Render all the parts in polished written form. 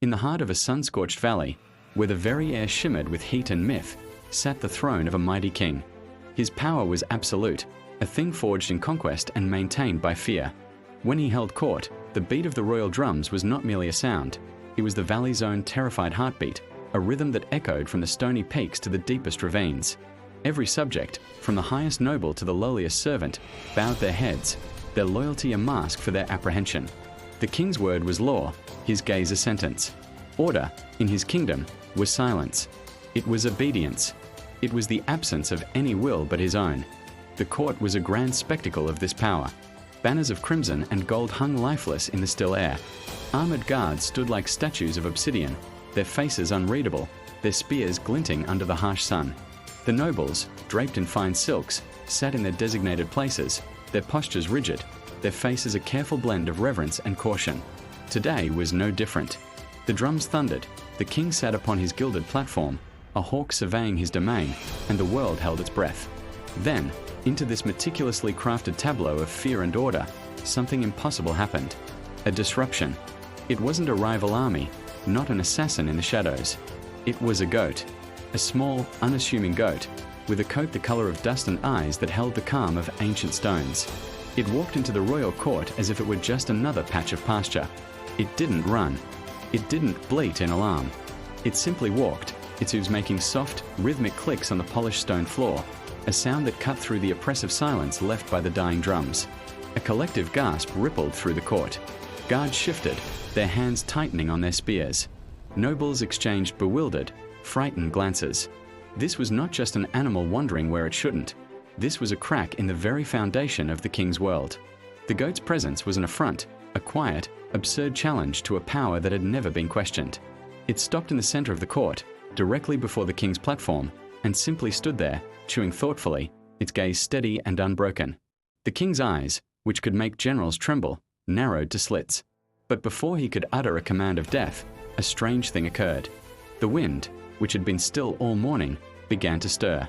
In the heart of a sun-scorched valley, where the very air shimmered with heat and myth, sat the throne of a mighty king. His power was absolute, a thing forged in conquest and maintained by fear. When he held court, the beat of the royal drums was not merely a sound, it was the valley's own terrified heartbeat, a rhythm that echoed from the stony peaks to the deepest ravines. Every subject, from the highest noble to the lowliest servant, bowed their heads, their loyalty a mask for their apprehension. The king's word was law, his gaze a sentence. Order, in his kingdom, was silence. It was obedience. It was the absence of any will but his own. The court was a grand spectacle of this power. Banners of crimson and gold hung lifeless in the still air. Armored guards stood like statues of obsidian, their faces unreadable, their spears glinting under the harsh sun. The nobles, draped in fine silks, sat in their designated places, their postures rigid, their faces a careful blend of reverence and caution. Today was no different. The drums thundered, the king sat upon his gilded platform, a hawk surveying his domain, and the world held its breath. Then, into this meticulously crafted tableau of fear and order, something impossible happened. A disruption. It wasn't a rival army, not an assassin in the shadows. It was a goat. A small, unassuming goat, with a coat the color of dust and eyes that held the calm of ancient stones. It walked into the royal court as if it were just another patch of pasture. It didn't run. It didn't bleat in alarm. It simply walked, its hooves making soft, rhythmic clicks on the polished stone floor, a sound that cut through the oppressive silence left by the dying drums. A collective gasp rippled through the court. Guards shifted, their hands tightening on their spears. Nobles exchanged bewildered, frightened glances. This was not just an animal wandering where it shouldn't. This was a crack in the very foundation of the king's world. The goat's presence was an affront, a quiet, absurd challenge to a power that had never been questioned. It stopped in the center of the court, directly before the king's platform, and simply stood there, chewing thoughtfully, its gaze steady and unbroken. The king's eyes, which could make generals tremble, narrowed to slits. But before he could utter a command of death, a strange thing occurred. The wind, which had been still all morning, began to stir.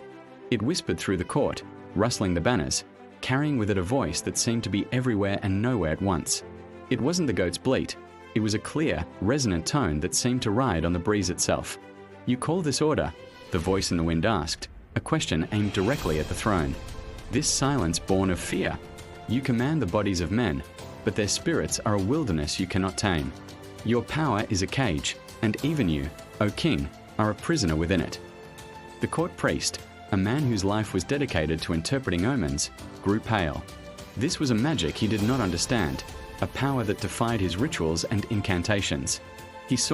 It whispered through the court, rustling the banners, carrying with it a voice that seemed to be everywhere and nowhere at once. It wasn't the goat's bleat. It was a clear, resonant tone that seemed to ride on the breeze itself. "You call this order?" the voice in the wind asked, a question aimed directly at the throne. "This silence born of fear? You command the bodies of men, but their spirits are a wilderness you cannot tame. Your power is a cage, and even you, O king, are a prisoner within it." The court priest, a man whose life was dedicated to interpreting omens, grew pale. This was a magic he did not understand, a power that defied his rituals and incantations.